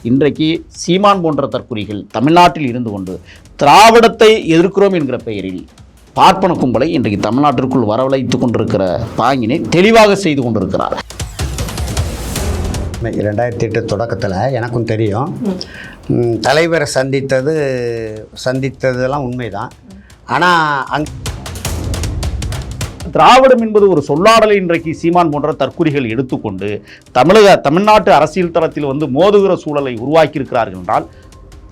இன்றைக்கு சீமான் போன்ற தற்குறிகள் தமிழ்நாட்டில் இருந்து கொண்டு திராவிடத்தை எதிர்க்கிறோம் என்கிற பெயரில் பார்ப்பன கும்பலை இன்றைக்கு தமிழ்நாட்டிற்குள் வரவழைத்து கொண்டிருக்கிற பாங்கினை தெளிவாக செய்து கொண்டிருக்கிறார். 2008 தொடக்கத்தில் எனக்கும் தெரியும், தலைவரை சந்தித்ததெல்லாம் உண்மைதான். ஆனால் திராவிடம் என்பது ஒரு சொல்லாடலை இன்றைக்கு சீமான் போன்ற தற்குறிகள் எடுத்துக்கொண்டு தமிழ்நாட்டு அரசியல் தளத்தில் மோதுகிற சூழலை உருவாக்கி இருக்கிறார்கள் என்றால்,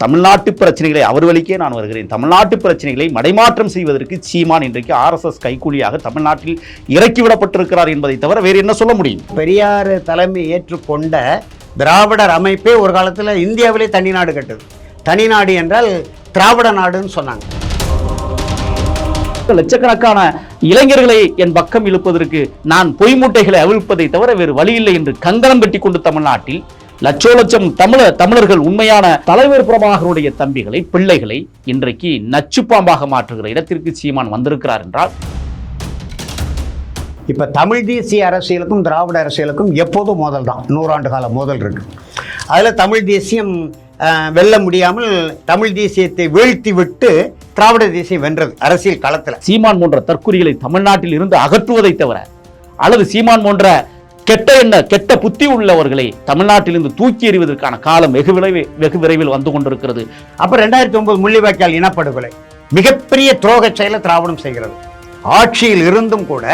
தமிழ்நாட்டு பிரச்சனைகளை அவர் வழிக்கே நான் வருகிறேன். தமிழ்நாட்டு பிரச்சனைகளை மடைமாற்றம் செய்வதற்கு சீமான் இன்றைக்கு RSS கைக்கூலியாக தமிழ்நாட்டில் இறக்கிவிடப்பட்டிருக்கிறார் என்பதை தவிர வேறு என்ன சொல்ல முடியும்? பெரியார் தலைமை ஏற்றுக்கொண்ட திராவிடர் அமைப்பே ஒரு காலத்தில் இந்தியாவிலே தனிநாடு கட்டுது. தனிநாடு என்றால் திராவிட நாடுன்னு சொன்னாங்க. லட்சக்கணக்கான இளைஞர்களை என் பக்கம் இழுப்பதற்கு நான் பொய் மூட்டைகளை அவிழ்ப்பதை தவிர வேறு வழியில்லை என்று கங்கணம் கட்டி கொண்டு தமிழ்நாட்டில் லட்சம் தமிழர்கள் உண்மையான தலைவர் பிரபாகருடைய தம்பிகளை, பிள்ளைகளை இன்றைக்கு நச்சுப்பாம்பாக மாற்றுகிற இடத்திற்கு சீமான் வந்திருக்கிறார் என்றால், இப்போ தமிழ் தேசிய அரசியலுக்கும் திராவிட அரசியலுக்கும் எப்போதும் மோதல் தான். 100 ஆண்டு கால மோதல் இருக்கு. அதில் தமிழ் தேசியம் வெல்ல முடியாமல் தமிழ் தேசியத்தை வீழ்த்தி விட்டு திராவிட தேசியம் வென்றது அரசியல் களத்தில். சீமான் போன்ற தற்குறிகளை தமிழ்நாட்டில் இருந்து அகற்றுவதை தவிர, அல்லது சீமான் போன்ற கெட்ட புத்தி உள்ளவர்களை தமிழ்நாட்டிலிருந்து தூக்கி எறிவதற்கான காலம் வெகு விரைவில் வந்து கொண்டிருக்கிறது. அப்போ 2009 முள்ளிவாய்க்கால் இனப்படுகொலை மிகப்பெரிய துரோக செயலை திராவிடம் செய்கிறது. ஆட்சியில் இருந்தும் கூட,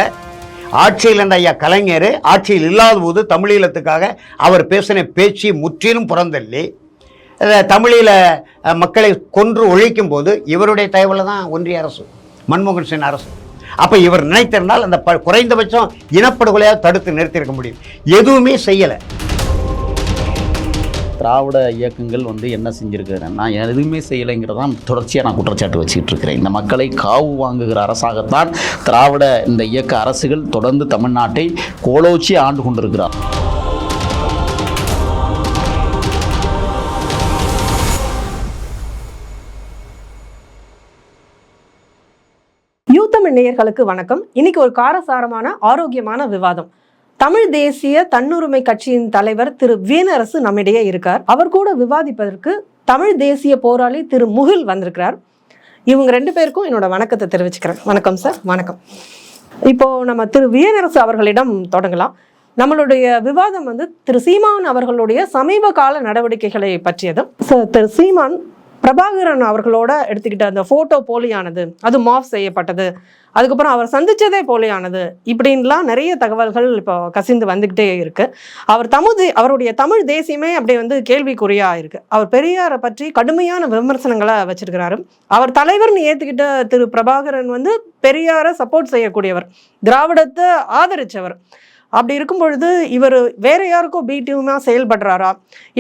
ஆட்சியில் இருந்த ஐயா கலைஞர் ஆட்சியில் இல்லாத போது தமிழீழத்துக்காக அவர் பேசின பேச்சு முற்றிலும் புறந்தள்ளி தமிழீழ மக்களை கொன்று ஒழிக்கும் போது இவருடைய தயவில் தான் ஒன்றிய அரசு, மன்மோகன் சிங் அரசு. அப்போ இவர் நினைத்திருந்தால் அந்த குறைந்தபட்சம் இனப்படுகொலையாக தடுத்து நிறுத்தியிருக்க முடியும். எதுவுமே செய்யலை. திராவிட இயக்கங்கள் என்ன செஞ்சிருக்கிறேன், நான் எதுவுமே செய்யலைங்கிறதான் தொடர்ச்சியாக நான் குற்றச்சாட்டு வச்சுக்கிட்டு இருக்கிறேன். இந்த மக்களை காவு வாங்குகிற அரசாகத்தான் திராவிட இந்த இயக்க அரசுகள் தொடர்ந்து தமிழ்நாட்டை கோலோச்சி ஆண்டு கொண்டிருக்கிறார். யூத்தமிழ் நேயர்களுக்கு வணக்கம். இன்னைக்கு ஒரு காரசாரமான ஆரோக்கியமான விவாதம். தமிழ் தேசிய தன்னுரிமை கட்சியின் தலைவர் திரு வீனரசு நம்மிடையே இருக்கார். அவர் கூட விவாதிப்பதற்கு தமிழ் தேசிய போராளி திரு முகில் வந்திருக்கிறார். இவங்க 2 பேருக்கும் என்னோட வணக்கத்தை தெரிவிச்சுக்கிறேன். வணக்கம் சார். வணக்கம். இப்போ நம்ம திரு வீனரசு அவர்களிடம் தொடங்கலாம். நம்மளுடைய விவாதம் திரு சீமான் அவர்களுடைய சமீப கால நடவடிக்கைகளை பற்றியது. திரு சீமான் பிரபாகரன் அவர்களோட எடுத்துக்கிட்ட அந்த போட்டோ போலியானது, அது மாஃப் செய்யப்பட்டது, அதுக்கப்புறம் அவர் சந்திச்சதே போலியானது, இப்படின்லாம் நிறைய தகவல்கள் இப்போ கசிந்து வந்துகிட்டே இருக்கு. அவருடைய தமிழ் தேசியமே அப்படி கேள்விக்குறியா இருக்கு. அவர் பெரியாரை பற்றி கடுமையான விமர்சனங்களை வச்சிருக்கிறாரு. அவர் தலைவர்னு ஏத்துக்கிட்ட திரு பிரபாகரன் பெரியாரை சப்போர்ட் செய்யக்கூடியவர், திராவிடத்தை ஆதரிச்சவர். அப்படி இருக்கும் பொழுது இவர் வேற யாருக்கோ பீட்டியுமா செயல்படுறாரா?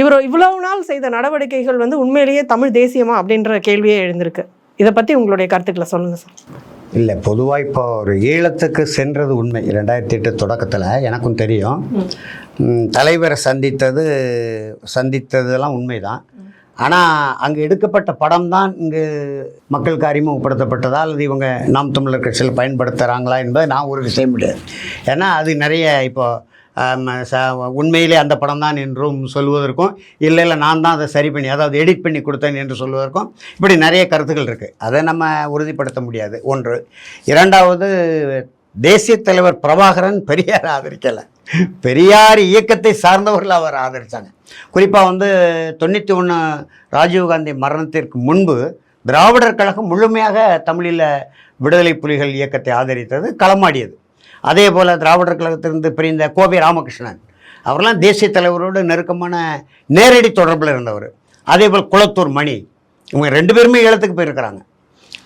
இவர் இவ்வளவு நாள் செய்த நடவடிக்கைகள் உண்மையிலேயே தமிழ் தேசியமா அப்படின்ற கேள்வியே எழுந்திருக்கு. இதை பற்றி உங்களுடைய கருத்துக்களை சொல்லுங்க சார். இல்லை, பொதுவாக இப்போ ஒரு ஈழத்துக்கு சென்றது உண்மை. 2008 தொடக்கத்தில் எனக்கும் தெரியும், தலைவரை சந்தித்ததெல்லாம் உண்மைதான். ஆனால் அங்கே எடுக்கப்பட்ட படம் தான் இங்கு மக்களுக்கு அறிமுகப்படுத்தப்பட்டதா அல்லது இவங்க நாம் தமிழர் கட்சியில் பயன்படுத்துகிறாங்களா என்பதை நான் ஒரு விஷயம் முடியாது. ஏன்னா அது நிறைய இப்போ உண்மையிலே அந்த படம் தான் என்றும் சொல்வதற்கும், இல்லை நான் தான் அதை சரி பண்ணி, அதாவது எடிட் பண்ணி கொடுத்தேன் என்று சொல்வதற்கும் இப்படி நிறைய கருத்துக்கள் இருக்குது. அதை நம்ம உறுதிப்படுத்த முடியாது. ஒன்று. இரண்டாவது, தேசிய தலைவர் பிரபாகரன் பெரியார் ஆதரிக்கலை, பெரியார் இயக்கத்தை சார்ந்தவர்கள் அவர் ஆதரித்தாங்க. குறிப்பாக 91 ராஜீவ்காந்தி மரணத்திற்கு முன்பு திராவிடர் கழகம் முழுமையாக தமிழில் விடுதலை புலிகள் இயக்கத்தை ஆதரித்தது, களமாடியது. அதே போல் திராவிடர் கழகத்திலிருந்து பிரிந்த கோவை ராமகிருஷ்ணன் அவரெல்லாம் தேசிய தலைவரோடு நெருக்கமான நேரடி தொடர்பில் இருந்தவர். அதே போல் குளத்தூர் மணி, இவங்க 2 பேருமே ஈழத்துக்கு போயிருக்கிறாங்க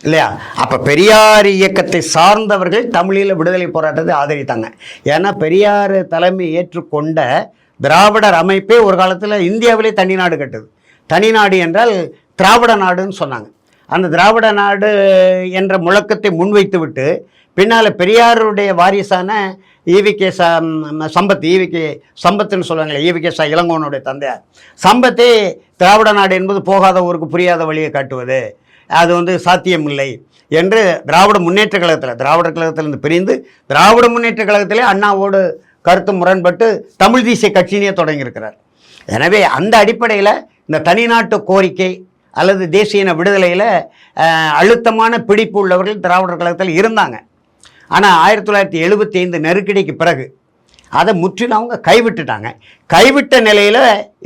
இல்லையா? அப்போ பெரியார் இயக்கத்தை சார்ந்தவர்கள் தமிழில் விடுதலை போராட்டத்தை ஆதரித்தாங்க. ஏன்னா பெரியார் தலைமை ஏற்றுக்கொண்ட திராவிடர் அமைப்பே ஒரு காலத்தில் இந்தியாவிலே தனிநாடு கட்டுது. தனிநாடு என்றால் திராவிட நாடுன்னு சொன்னாங்க. அந்த திராவிட நாடு என்ற முழக்கத்தை முன்வைத்து விட்டு பின்னால் பெரியாருடைய வாரிசான ஈவிகே சம்பத்துன்னு சொல்லுவாங்களே, ஈவிகே இளங்கோவனுடைய தந்தையார் சம்பத்தே திராவிட நாடு என்பது போகாத ஊருக்கு புரியாத வழியை காட்டுவது, அது சாத்தியமில்லை என்று திராவிடர் கழகத்திலிருந்து பிரிந்து திராவிட முன்னேற்ற கழகத்திலே அண்ணாவோடு கருத்து முரண்பட்டு தமிழ் தேசிய கட்சியினே தொடங்கியிருக்கிறார். எனவே அந்த அடிப்படையில் இந்த தனிநாட்டு கோரிக்கை அல்லது தேசிய இன விடுதலையில் அழுத்தமான பிடிப்பு உள்ளவர்கள் திராவிடர் கழகத்தில் இருந்தாங்க. ஆனால் 1975 நெருக்கடிக்கு பிறகு அதை முற்றிலும் அவங்க கைவிட்டுட்டாங்க. கைவிட்ட நிலையில்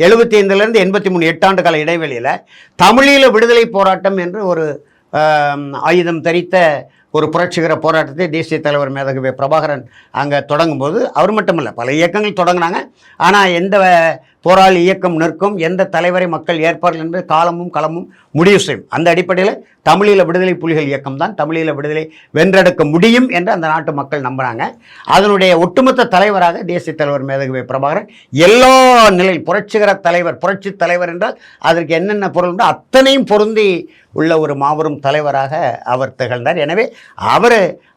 75லேருந்து 83 8 ஆண்டு கால இடைவெளியில் தமிழீழ விடுதலை போராட்டம் என்று ஒரு ஆயுதம் தரித்த ஒரு புரட்சிகர போராட்டத்தை தேசிய தலைவர் மேதகு பிரபாகரன் அங்கே தொடங்கும்போது அவர் மட்டுமல்ல பல இயக்கங்கள் தொடங்கினாங்க. ஆனால் எந்த போராளி இயக்கம் நிற்கும், எந்த தலைவரை மக்கள் ஏற்பார்கள் என்று காலமும் களமும் முடிவு செய்யும். அந்த அடிப்படையில் தமிழீழ விடுதலை புலிகள் இயக்கம் தான் தமிழீழ விடுதலை வென்றெடுக்க முடியும் என்று அந்த நாட்டு மக்கள் நம்பினாங்க. அதனுடைய ஒட்டுமொத்த தலைவராக தேசிய தலைவர் மேதகு பிரபாகரன் எல்லா நிலையில் புரட்சிகர தலைவர், புரட்சி தலைவர் என்றால் அதற்கு என்னென்ன பொருள் உண்டோ அத்தனையும் பொருந்தி உள்ள ஒரு மாபெரும் தலைவராக அவர் திகழ்ந்தார். எனவே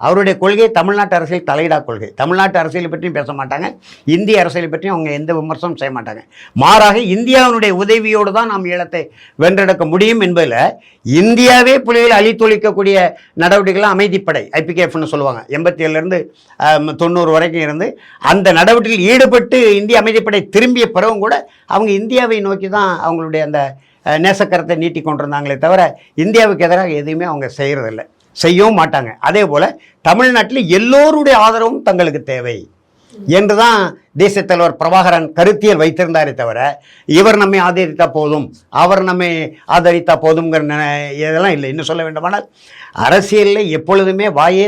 அவருடைய கொள்கை தமிழ்நாட்டு அரசியல் தலையிடா கொள்கை. தமிழ்நாட்டு அரசியலை பற்றியும் பேச மாட்டாங்க, இந்திய அரசியலை பற்றியும் அவங்க எந்த விமர்சனம் செய்ய மாட்டாங்க. மாறாக இந்தியாவினுடைய உதவியோடு தான் நாம் ஈழத்தை வென்றெடுக்க முடியும் என்பதில் இந்தியாவே புலிகளை அழித்தொழிக்கக்கூடிய நடவடிக்கைகள் அமைதிப்படை IPKFன்னு சொல்லுவாங்க. 87லேருந்து 90 வரைக்கும் இருந்து அந்த நடவடிக்கையில் ஈடுபட்டு இந்திய அமைதிப்படை திரும்பிய பிறகும் கூட அவங்க இந்தியாவை நோக்கி தான் அவங்களுடைய அந்த நேசக்கரத்தை நீட்டி கொண்டிருந்தாங்களே தவிர இந்தியாவுக்கு எதிராக எதுவுமே அவங்க செய்கிறதில்லை, செய்யவும் மாட்டாங்க. அதே போல் தமிழ்நாட்டில் எல்லோருடைய ஆதரவும் தங்களுக்கு தேவை என்று தான் தேசிய தலைவர் பிரபாகரன் கருத்தியல் வைத்திருந்தாரே தவிர இவர் நம்மை ஆதரித்தா போதும், அவர் நம்மை ஆதரித்தா போதுங்கிற இதெல்லாம் இல்லை. இன்னும் சொல்ல வேண்டுமானால் அரசியலில் எப்பொழுதுமே வாயே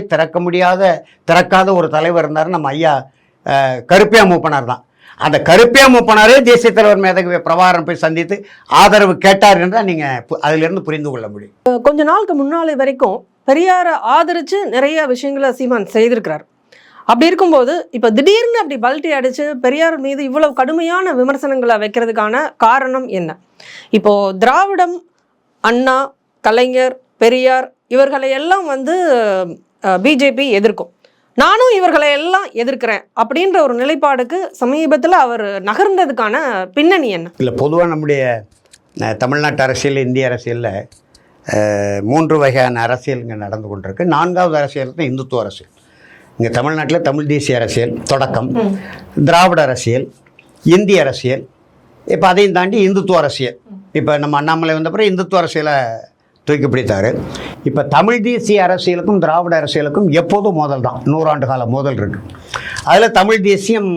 திறக்காத ஒரு தலைவர் இருந்தார் நம்ம ஐயா கருப்பையா மூப்பனார் தான். அந்த கருப்பையா மூப்பனாரே தேசிய தலைவர் மேதகு பிரபாகரன் போய் சந்தித்து ஆதரவு கேட்டார் என்றால் நீங்கள் அதிலிருந்து புரிந்து கொள்ள முடியும். கொஞ்ச நாளுக்கு முன்னாள் வரைக்கும் பெரியாரை ஆதரித்து நிறைய விஷயங்களை சீமான் செய்திருக்கிறார். அப்படி இருக்கும்போது இப்போ திடீர்னு அப்படி பல்ட்டி அடித்து பெரியார் மீது இவ்வளவு கடுமையான விமர்சனங்களை வைக்கிறதுக்கான காரணம் என்ன? இப்போ திராவிடம், அண்ணா, கலைஞர், பெரியார் இவர்களை எல்லாம் பிஜேபி எதிர்க்கும், நானும் இவர்களை எல்லாம் எதிர்க்கிறேன் அப்படின்ற ஒரு நிலைப்பாடுக்கு சமீபத்தில் அவர் நகர்ந்ததுக்கான பின்னணி என்ன? இல்லை, பொதுவாக நம்முடைய தமிழ்நாட்டு அரசியல், இந்திய அரசியலில் 3 வகையான அரசியல் இங்கே நடந்து கொண்டிருக்கு. 4வது அரசியல் தான் இந்துத்துவ அரசியல். இங்கே தமிழ்நாட்டில் தமிழ் தேசிய அரசியல் தொடக்கம், திராவிட அரசியல், இந்திய அரசியல், இப்போ அதையும் தாண்டி இந்துத்துவ அரசியல். இப்போ நம்ம அண்ணாமலை வந்த பிறகு இந்துத்துவ அரசியலை தூக்கி பிடித்தார். இப்போ தமிழ் தேசிய அரசியலுக்கும் திராவிட அரசியலுக்கும் எப்போதும் மோதல் தான், 100 ஆண்டு கால மோதல் இருக்குது. அதில் தமிழ் தேசியம்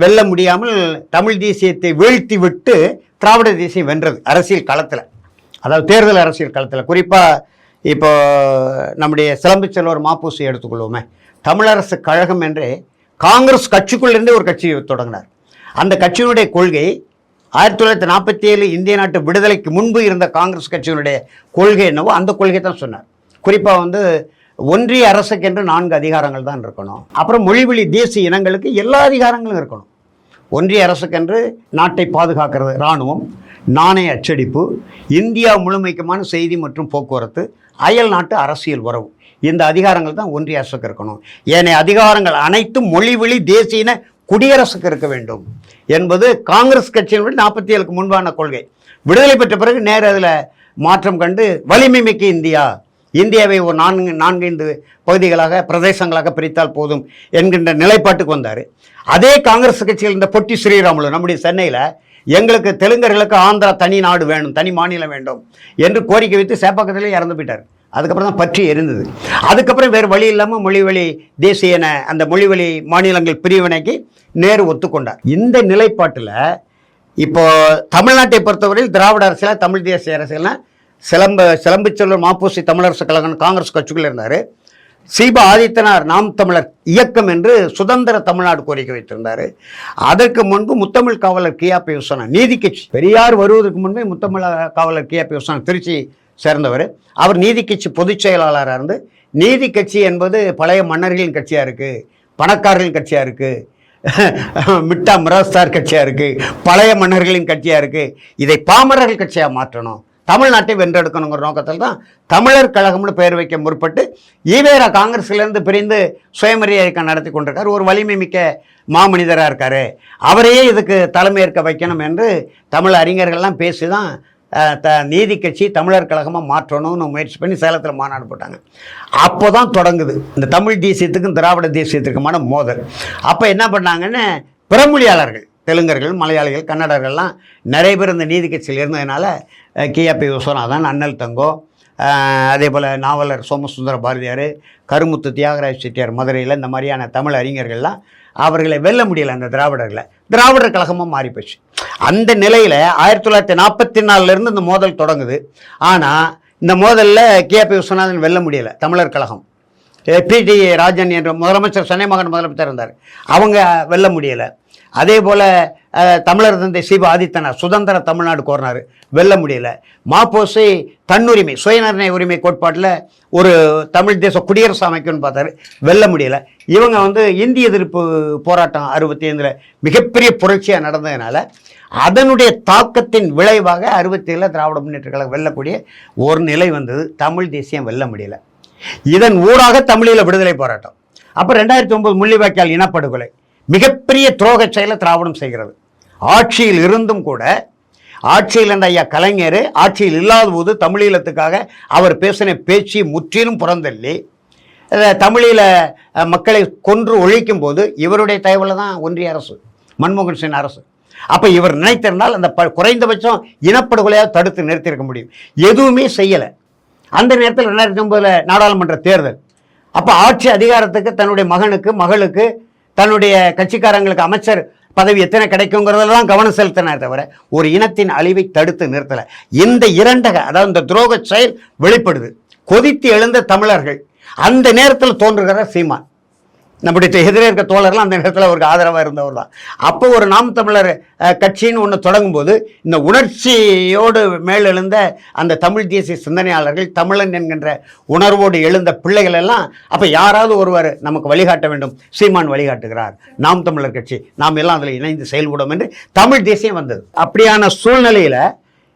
வெல்ல முடியாமல் தமிழ் தேசியத்தை வீழ்த்தி விட்டு திராவிட தேசியம் வென்றது அரசியல் களத்தில், அதாவது தேர்தல் அரசியல் களத்தில். குறிப்பாக இப்போ நம்முடைய சிலம்பு செல்வர் மாப்பூசி எடுத்துக்கொள்வோமே, தமிழரசு கழகம் என்று காங்கிரஸ் கட்சிக்குள்ளேருந்தே ஒரு கட்சி தொடங்கினார். அந்த கட்சியினுடைய கொள்கை 1947 இந்திய நாட்டு விடுதலைக்கு முன்பு இருந்த காங்கிரஸ் கட்சியினுடைய கொள்கை என்னவோ அந்த கொள்கை தான் சொன்னார். குறிப்பாக ஒன்றிய அரசுக்கென்று 4 அதிகாரங்கள் தான் இருக்கணும், அப்புறம் மொழிவழி தேசிய இனங்களுக்கு எல்லா அதிகாரங்களும் இருக்கணும். ஒன்றிய அரசுக்கென்று நாட்டை பாதுகாக்கிறது இராணுவம், நாணய அச்சடிப்பு, இந்தியா முழுமைக்குமான செய்தி மற்றும் போக்குவரத்து, அயல் நாட்டு அரசியல் உறவு, இந்த அதிகாரங்கள் தான் ஒன்றிய அரசுக்கு இருக்கணும். ஏனைய அதிகாரங்கள் அனைத்தும் மொழிவழி தேசிய இன குடியரசுக்கு இருக்க வேண்டும் என்பது காங்கிரஸ் கட்சியினுடைய 47க்கு முன்பான கொள்கை. விடுதலை பெற்ற பிறகு நேரு அதில் மாற்றம் கண்டு வலிமை மிக்க இந்தியாவை ஒரு 4-5 பகுதிகளாக பிரதேசங்களாக பிரித்தால் போதும் என்கின்ற நிலைப்பாட்டுக்கு வந்தார். அதே காங்கிரஸ் கட்சியில் இந்த பொட்டி ஸ்ரீராமுலு நம்முடைய சென்னையில் எங்களுக்கு தெலுங்கர்களுக்கு ஆந்திரா தனி நாடு வேணும், தனி மாநிலம் வேண்டும் என்று கோரிக்கை வைத்து சேப்பாக்கத்திலே இறந்து போயிட்டார். அதுக்கப்புறம் தான் பற்றி எரிந்தது. அதுக்கப்புறம் வேறு வழி இல்லாமல் மொழிவழி தேசிய அந்த மொழிவழி மாநிலங்கள் பிரிவினைக்கு நேரு ஒத்துக்கொண்டார். இந்த நிலைப்பாட்டில் இப்போ தமிழ்நாட்டை பொறுத்தவரையில் திராவிட அரசியல், தமிழ் தேசிய அரசியல்னா சிலம்பு செல்வர் மாப்பூசி தமிழரசு கழகம் காங்கிரஸ் கட்சிக்குள்ளே இருந்தார். சீபா ஆதித்தனார் நாம் தமிழர் இயக்கம் என்று சுதந்திர தமிழ்நாடு கோரிக்கை வைத்திருந்தார். அதற்கு முன்பு முத்தமிழ் காவலர் கியாபி விஸ்வநாதன் நீதி கட்சி, பெரியார் வருவதற்கு முன்பே முத்தமிழ் காவலர் கியாபி விஸ்வநாதன் திருச்சி சேர்ந்தவர். அவர் நீதி கட்சி பொதுச் செயலாளராக இருந்து, நீதி கட்சி என்பது பழைய மன்னர்களின் கட்சியாக இருக்குது, பணக்காரர்களின் கட்சியாக இருக்குது, மிட்டா மிராஸ்தார் கட்சியாக இருக்குது, பழைய மன்னர்களின் கட்சியாக இருக்குது, இதை பாமரர்கள் கட்சியாக மாற்றணும், தமிழ்நாட்டை வென்றெடுக்கணுங்கிற நோக்கத்தில் தான் தமிழர் கழகம்னு பெயர் வைக்க முற்பட்டு ஈவேரா காங்கிரஸ்லேருந்து பிரிந்து சுயமரியாதை இயக்கம் நடத்தி கொண்டிருக்கார். ஒரு வலிமை மிக்க மாமனிதராக இருக்கார், அவரையே இதுக்கு தலைமையேற்க வைக்கணும் என்று தமிழ் அறிஞர்கள்லாம் பேசி தான் நீதி கட்சி தமிழர் கழகமாக மாற்றணும்னு முயற்சி பண்ணி சேலத்தில் மாநாடு போட்டாங்க. அப்போ தான் தொடங்குது இந்த தமிழ் தேசியத்துக்கும் திராவிட தேசியத்துக்குமான மோதல். அப்போ என்ன பண்ணாங்கன்னு பிறமொழியாளர்கள் தெலுங்கர்கள், மலையாளிகள், கன்னடர்கள்லாம் நிறைய பேர் இந்த நீதி கட்சியில் இருந்ததுனால கியாபி விஸ்வநாதன், அண்ணல் தங்கோ, அதே போல் நாவலர் சோமசுந்தர பாரதியார், கருமுத்து தியாகராஜ செட்டியார் மதுரையில், இந்த மாதிரியான தமிழ் அறிஞர்கள்லாம் அவர்களை வெல்ல முடியலை. அந்த திராவிடர் கழகமாக மாறிப்போச்சு. அந்த நிலையில் 1944 இந்த மோதல் தொடங்குது. ஆனால் இந்த மோதலில் கியாபி விஸ்வநாதன் வெல்ல முடியலை. தமிழர் கழகம், பிடி ராஜன் என்ற முதலமைச்சர், சென்னை மாகாண முதலமைச்சர் இருந்தார், அவங்க வெல்ல முடியலை. அதே போல் தமிழர் தந்தை சிவ ஆதித்தனார் சுதந்திர தமிழ்நாடு கோரினார், வெல்ல முடியல. மாப்போசி தன்னுரிமை, சுயநிர்ணய உரிமை கோட்பாட்டில் ஒரு தமிழ் தேச குடியரசு அமைக்கும்னு பார்த்தாரு, வெல்ல முடியல. இவங்க இந்திய எதிர்ப்பு போராட்டம் 65 மிகப்பெரிய புரட்சியாக நடந்ததுனால அதனுடைய தாக்கத்தின் விளைவாக 67 திராவிட முன்னேற்ற கழகம் வெல்லக்கூடிய ஒரு நிலை வந்தது. தமிழ் தேசியம் வெல்ல முடியல. இதன் ஊடாக தமிழீழ விடுதலை போராட்டம். அப்போ 2009 முள்ளிவாய்க்கால் இனப்படுகொலை மிகப்பெரிய துரோக செயலை திராவிடம் செய்கிறது. ஆட்சியில் இருந்தும் கூட, ஆட்சியில் இருந்த ஐயா கலைஞர் ஆட்சியில் இல்லாத போது தமிழீழத்துக்காக அவர் பேசின பேச்சு முற்றிலும் புறந்தள்ளி தமிழீழ மக்களை கொன்று ஒழிக்கும் போது இவருடைய தயவில் தான் ஒன்றிய அரசு, மன்மோகன் சிங் அரசு. அப்போ இவர் நினைத்திருந்தால் அந்த குறைந்தபட்சம் இனப்படுகொலையாக தடுத்து நிறுத்தியிருக்க முடியும். எதுவுமே செய்யலை. அந்த நேரத்தில் 2009 நாடாளுமன்ற தேர்தல். அப்போ ஆட்சி அதிகாரத்துக்கு தன்னுடைய மகனுக்கு, மகளுக்கு, தன்னுடைய கட்சிக்காரங்களுக்கு அமைச்சர் பதவி எத்தனை கிடைக்குங்கிறதுல தான் கவனம் செலுத்தினார் தவிர ஒரு இனத்தின் அழிவை தடுத்து நிறுத்தலை. இந்த அதாவது இந்த துரோக செயல் வெளிப்படுது. கொதித்து எழுந்த தமிழர்கள் அந்த நேரத்தில் தோன்றுகிற சீமான், நம்முடைய எதிரே இருக்க தோழர்கள் அந்த நேரத்தில் அவருக்கு ஆதரவாக இருந்தவர் தான். அப்போ ஒரு நாம் தமிழர் கட்சின்னு ஒன்று தொடங்கும் போது இந்த உணர்ச்சியோடு மேலெழுந்த அந்த தமிழ் தேசிய சிந்தனையாளர்கள், தமிழன் என்கின்ற உணர்வோடு எழுந்த பிள்ளைகள் எல்லாம் அப்போ யாராவது ஒருவர் நமக்கு வழிகாட்ட வேண்டும், சீமான் வழிகாட்டுகிறார், நாம் தமிழர் கட்சி, நாம் எல்லாம் அதில் இணைந்து செயல்படும் என்று தமிழ் தேசியம் வந்தது. அப்படியான சூழ்நிலையில்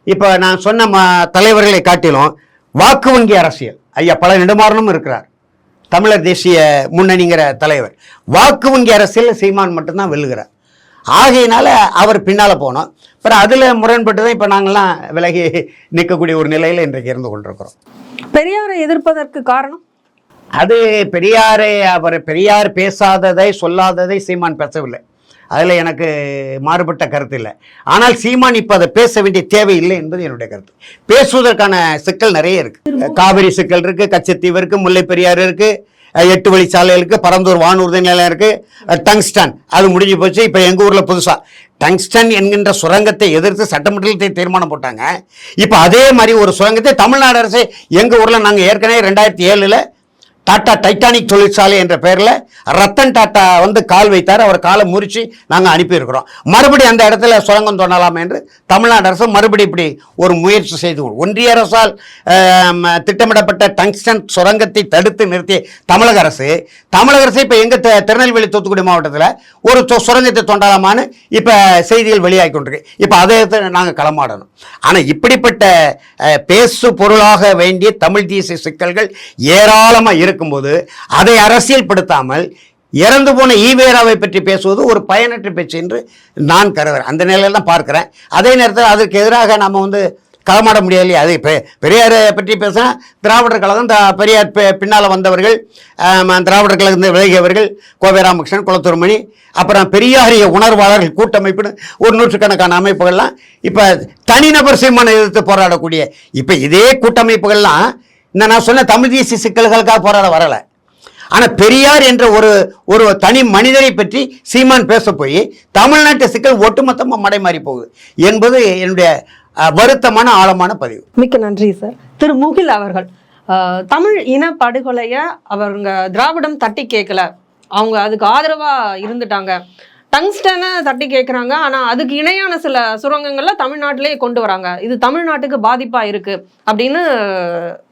இப்போ நான் சொன்ன தலைவர்களை காட்டிலும் வாக்கு வங்கி அரசியல், ஐயா பல நெடுமாறனும் இருக்கிறார், தமிழர் தேசிய முன்னணிங்கிற தலைவர், வாக்கு வங்கி அரசியல் சீமான் மட்டும்தான் வெல்லுகிறார். ஆகையினால அவர் பின்னால் போனோம். அப்புறம் அதில் முரண்பட்டு தான் இப்போ நாங்கள்லாம் விலகி நிற்கக்கூடிய ஒரு நிலையில் இன்றைக்கு இருந்து கொண்டிருக்கிறோம். பெரியாரை எதிர்ப்பதற்கு காரணம் அது பெரியார் பேசாததை, சொல்லாததை சீமான் பேசவில்லை. அதில் எனக்கு மாறுபட்ட கருத்து இல்லை. ஆனால் சீமான் இப்போ அதை பேச வேண்டிய தேவை இல்லை என்பது என்னுடைய கருத்து. பேசுவதற்கான சிக்கல் நிறைய இருக்குது. காவிரி சிக்கல் இருக்குது, கச்சத்தீவு இருக்குது, முல்லை பெரியாறு இருக்குது, 8 வழிச்சாலை இருக்குது, பரந்தூர் வானூர்தி நிலையம் இருக்குது, டங்ஸ்டன் அது முடிஞ்சு போச்சு. இப்போ எங்கள் ஊரில் புதுசாக டங்ஸ்டன் என்கின்ற சுரங்கத்தை எதிர்த்து சட்டமன்றத்தில் தீர்மானம் போட்டாங்க. இப்போ அதே மாதிரி ஒரு சுரங்கத்தை தமிழ்நாடு அரசு எங்கள் ஊரில் நாங்கள் ஏற்கனவே 2007 டாட்டா டைட்டானிக் தொழிற்சாலை என்ற பெயரில் ரத்தன் டாட்டா கால் வைத்தார். அவர் காலை முறித்து நாங்கள் அனுப்பியிருக்கிறோம். மறுபடியும் அந்த இடத்துல சுரங்கம் தோண்டலாம் என்று தமிழ்நாடு அரசு மறுபடியும் இப்படி ஒரு முயற்சி செய்து ஒன்றிய அரசால் திட்டமிடப்பட்ட டங்ஸ்டன் சுரங்கத்தை தடுத்து நிறுத்திய தமிழக அரசு இப்போ எங்கள் திருநெல்வேலி தூத்துக்குடி மாவட்டத்தில் ஒரு சுரங்கத்தை தோண்டலாமான்னு இப்போ செய்திகள் வெளியாகி கொண்டிருக்கு. இப்போ அதை நாங்கள் களமாடணும். ஆனால் இப்படிப்பட்ட பேசு பொருளாக வேண்டிய தமிழ் தேசிய சிக்கல்கள் ஏராளமாக இருக்கும்போது அதை அரசியல்படுத்தாமல் இறந்து போன ஈவேராவை பற்றி பேசுவது ஒரு பயனற்ற பேச்சு என்று நான் கருதுகிறேன். அந்த நிலையில் தான் பார்க்கிறேன். அதே நேரத்தில் அதற்கு எதிராக நம்ம களமாட முடியலையே. அது பெரியாரை பற்றி பேசினா திராவிடர் கழகம், பெரியார் பின்னால் வந்தவர்கள், திராவிடர் கழகத்தில் விலகியவர்கள், கோவை ராமகிருஷ்ணன், குளத்தூர் மணி, அப்புறம் பெரியாரிய உணர்வாளர்கள் கூட்டமைப்புன்னு ஒரு நூற்றுக்கணக்கான அமைப்புகள்லாம் இப்போ தனிநபர் சீமானை எதிர்த்து போராடக்கூடிய இப்போ இதே கூட்டமைப்புகள்லாம் நான் சொன்ன தமிழ் தேசிய சிக்கல்களுக்காக போராட வரலை. ஆனால் பெரியார் என்ற ஒரு தனி மனிதரை பற்றி சீமான் பேச போய் தமிழ்நாட்டு சிக்கல் ஒட்டுமொத்தமாக மடைமாறி போகுது என்பது என்னுடைய வருத்தமான ஆழமான பதிவு. மிக்க நன்றி சார். திரு முகில் அவர்கள், தமிழ் இன படுகொலையை அவங்க திராவிடம் தட்டி கேட்கல, அவங்க அதுக்கு ஆதரவா இருந்துட்டாங்க. டங்ஸ்டனை தட்டி கேட்குறாங்க, ஆனால் அதுக்கு இணையான சில சுரங்கங்கள்ல தமிழ்நாட்டிலே கொண்டு வராங்க, இது தமிழ்நாட்டுக்கு பாதிப்பா இருக்கு அப்படின்னு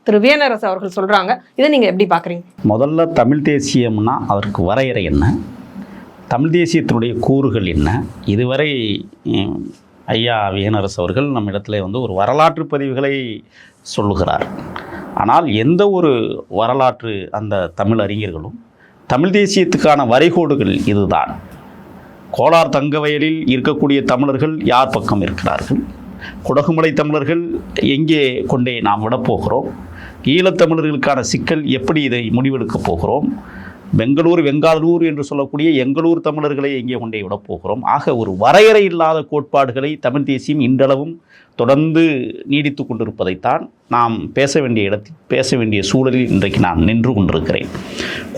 திரு வியனரசு அவர்கள் சொல்றாங்க. இதை நீங்க எப்படி பாக்குறீங்க? முதல்ல தமிழ் தேசியம்னா அதற்கு வரையறை என்ன, தமிழ் தேசியத்தினுடைய கூறுகள் என்ன? இதுவரை ஐயா வியனரசு அவர்கள் நம்ம இடத்துல ஒரு வரலாற்று பதிவுகளை சொல்லுகிறார். ஆனால் எந்த ஒரு வரலாற்று அந்த தமிழ் அறிஞர்களும் தமிழ் தேசியத்துக்கான வரைகோடுகள் இதுதான். கோலார் தங்கவயலில் இருக்கக்கூடிய தமிழர்கள் யார் பக்கம் இருக்கிறார்கள், குடகுமலை தமிழர்கள் எங்கே கொண்டே நாம் விடப்போகிறோம், ஈழத்தமிழர்களுக்கான சிக்கல் எப்படி இதை முடிவெடுக்கப் போகிறோம், பெங்களூர் வெங்காலூர் என்று சொல்லக்கூடிய எங்களூர் தமிழர்களை எங்கே கொண்டே விடப் போகிறோம்? ஆக ஒரு வரையறை இல்லாத கோட்பாடுகளை தமிழ் தேசியம் இன்றளவும் தொடர்ந்து நீடித்து கொண்டிருப்பதைத்தான் நாம் பேச வேண்டிய இடத்தில் பேச வேண்டிய சூழலில் இன்றைக்கு நான் நின்று கொண்டிருக்கிறேன்.